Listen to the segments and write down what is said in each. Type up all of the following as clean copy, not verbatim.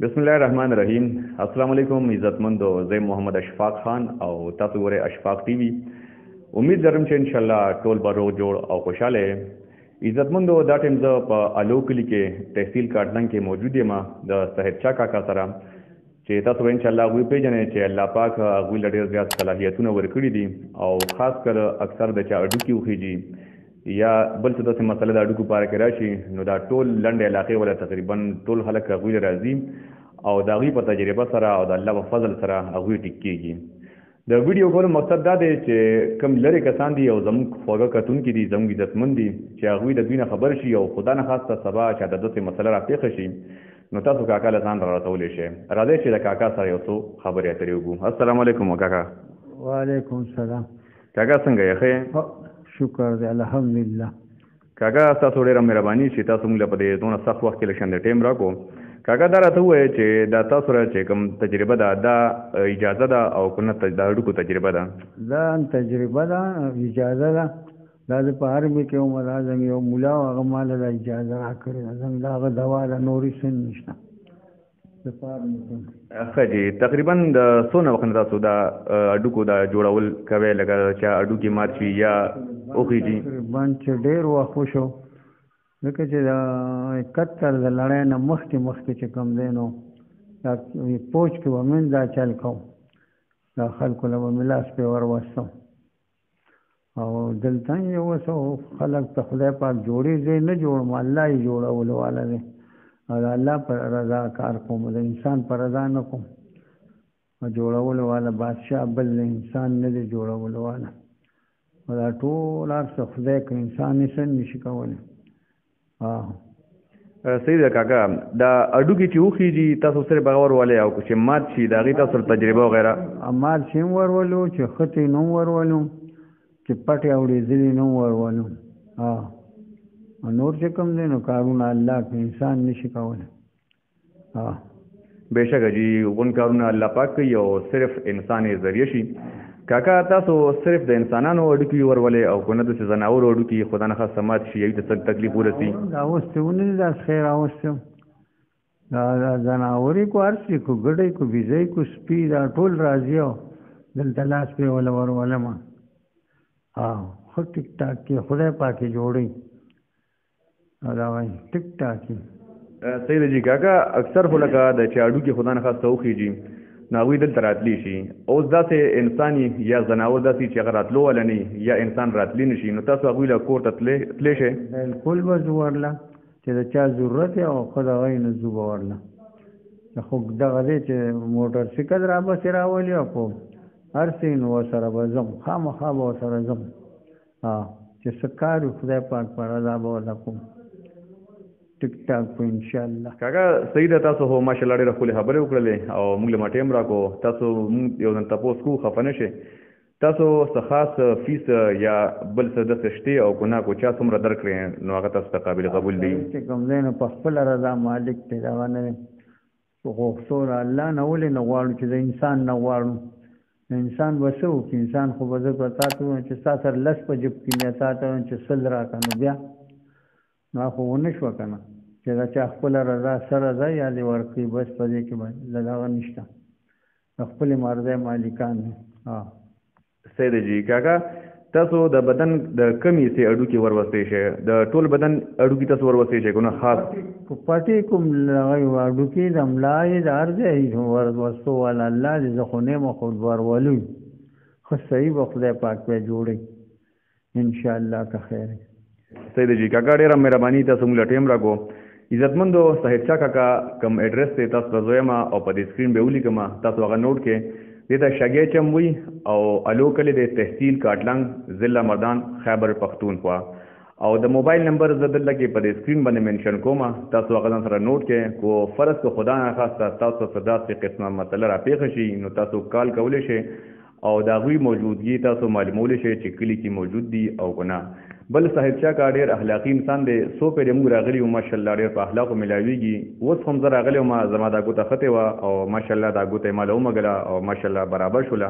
بسم الله الرحمن الرحیم. السلام علیکم عزتمندو. زه محمد اشفاق خان او تاسو ګورئ اشفاق ټي وي. امید لرم چې ان شاء الله ټول به روغ جوړ او خوشاله. عزتمندو، دا ټیم زه په الو کلی کې تحصیل کارتن کې موجود یم د صاحب چا کاکا سره، چې تاسو ان شاء الله غوي پیژنئ چې الله پاک غوي لډیر زیات صلاحیتونه ورکړي دي او خاص کر اکثر د چا اډو کې وخیږي یا بل څه داسې مسله د اډوکو پاره کې راشي، نو دا ټول لنډ علاقې ولا تقریبا ټول خلک هغوی راځي او د هغوی په تجربه سره او د الله په فضل سره هغوی ټیک کېږي. د ویډیو کولو مقصد دا دی چې کم لرې کسان دي او زموږ خوږه کتونکي دي، زموږ عزتمند دي، چې هغوی د دوی نه خبر شي او خدا نه خواسته سبا چې د داسې مسله راپېښه شي، نو تاسو کاکا له ځان را رسولی شئ. راځئ چې د کاکا سره یو څو خبرې اترې وکړو. السلام علیکم کاکا. وعلیکم السلام. کاکا څنګه یې؟ ښه شکر دی الحمدلله. کاکا تاسو ډېره مهرباني چې تاسو موږ له په دې دونه سخت وخت کې لږ شاندې ټایم راکړو. کاکا دا راته ووایه چې دا تاسو سره چې کوم تجربه ده دا اجازه ده او که نه د اډوکو تجربه ده؟ دا تجربه ده، اجازه ده. دا د په عربي کې عمر اعظم یو مولا او هغه ماله دا اجازه راکړې ده. زموږ د هغه دوا ده، نورې څه نشته د په عربي کې. ښه جي. تقریبا د څونه وخت نه تاسو دا اډوکو دا جوړول کوئ، لکه چې اډوکې مات شي یا وخیږي؟ تقریبا چې ډېر وخت وشو، ځکه چې د 71 د لړۍ نه مخکې چې کوم دی نو دا پوج کې به من دا چل کوم، دا خلکو له به مې لاس پې ور وستم او دلته یې اوس خلک ته خدای پاک جوړې زه نه جوړم، الله یې جوړولو والا دی او د الله پر رضا کار کوم، د انسان پر رضا نه کوم. جوړولو والا بادشاہ بل نه، انسان نه دی جوړولو والا. دا ټول هر څه خدای که انسان یې څه نشي کولی. صحیح ده کاکا. دا اډوکې چې وخیږي تاسو صرف هغه ورولئ او چې مات شي د هغې تاسو تجربه وغیره؟ مات شي هم ورولو، چې خطې نه هم ورولو، چې پټې اورېدلې نه هم ورولو. نور چې کوم دی نو کارونه الله که انسان نشي کولی. بېشکه جي، غون کارونه الله پاک کوي او صرف انسان یې ذریعه شي. کاکا تاسو صرف د انسانانو اډوکې ورولئ او که نه داسې ځناورو اډوکې خدا نه خواسته مات شي، هغوی ته څه تکلیف ورسي؟ دا اوستې ونه دي، داسې خیر راوستې یم. دا ځناورې کو هر څه کو، ګډۍ کو، بیزۍ کو، سپي، دا ټول راځي او دلته لاس پې وله ورولمه. ښه ټیک ټاک کې خدای پاک یې جوړوي. دا وایي ټیک ټاک یې. صحیح ده جي کاکا. اکثر خو لکه د چې اډوکې خدا نه خواسته وخیږي نو هغوی دلته راتلی شي. اوس داسې انسان یا ځناور داسې چې هغه راتلو والا نه یا انسان راتلی نه شي، نو تاسو هغوی له کور ته تللی شئ؟ بلکل به ځو ورله، چې د چا ضرورت یې او خو د هغوی نه ځو به ورله. خو دغه دی چې موټر سایکل را پسې راولي او په هر څه نو ورسره به ځم، خامخا به ورسره ځم. چې څه کار وي خدای پاک په رضا به ورله کوم ټیک ټاک په انشاءالله. کاکا صحیح ده. تاسو خو ماشاءالله ډېرې ښکلې خبرې وکړلې او موږ له ما ټایم راکړو. تاسو موږ یو ځل تپوس کوو، خفه نه شئ. تاسو څه خاص فیس یا بل څه داسې شته او که نه کو چا څومره درکړې نو هغه تاسو ته قابل قبول دی؟ چې کوم دی نو په خپله رضا مالک دی، دغه نه دی. خو څومره الله نه ولې نه غواړو چې د انسان نه غواړو. انسان به څه وکړي؟ انسان خو به زه به تا ته ووایم چې ستا سره 10 په جیب کې مې تا ته ووایم چې 100 راکړه، نو بیا نو خو ونه شوه که نه، چې دا چا خپله رضا سره ده یا دې ورکړي، بس په دې کې به دغه نشته، د خپلې مرضۍ مالکان دي. صحیح ده جي کاکا. تاسو د بدن د کمې حصې اډوکې وروستی شئ؟ د ټول بدن اډوکې تاسو وروستی شئ که نه خاص؟ پټې کوم اډوکې د ملا یې د هر ځای وروستو والا الله دې، زه خو نه یم خو ورولو ښه صحیح به خدای پاک بیا جوړوي انشاءالله که خیر. صحیح ده جي کاکا. ډېره مهرباني، تاسو موږ له ټایم راکړو. عزتمندو، صاحب چا کاکا کوم ایډرس دی تاسو ته زه یم او په دې سکرین به ولیکم، تاسو هغه نوټ کړئ. دې ته شګی چم وي او الو کلی د تحصیل کاټلنګ ضلع مردان خیبر پښتونخوا او د موبایل نمبر زه دلته کې په دې سکرین باندې منشن کوم، تاسو هغه ځان سره نوټ کړئ. کو فرض که خدا نه خواسته تاسو ته داسې قسمه مسله راپېښه شي نو تاسو کال کولی شئ او د هغوی موجودګي تاسو معلومولی شئ چې کلي کې موجود دي او که نه. بل صاحب چا کا ډېر اخلاقي انسان دی، څو پېرې موږ راغلي وو ماشاءالله ډېر په اخلاقو ملاویږي. اوس هم زه راغلی وم، زما دا ګوته ښتې وه او ماشاءالله دا ګوته یې ماله ومږله او ماشاءالله برابر شوله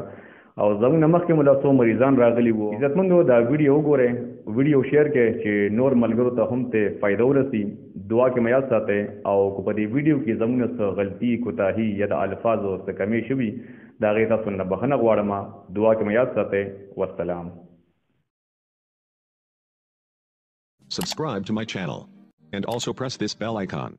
او زموږ مخکې مو دا څو مریضان راغلي وو. عزتمندو دا ویډیو وګورئ، ویډیو شیر کړئ چې نور ملګرو ته هم ته فایده ورسي. دعا کې مې یاد ساتئ او که په دې ویډیو کې زموږ نه څه غلطي، کوتاهي یا د الفاظو څه کمې شوي د هغې تاسو نه بخښنه غواړم. دعا کې مې یاد ساتئ. والسلام. Subscribe to my channel and also press this bell icon.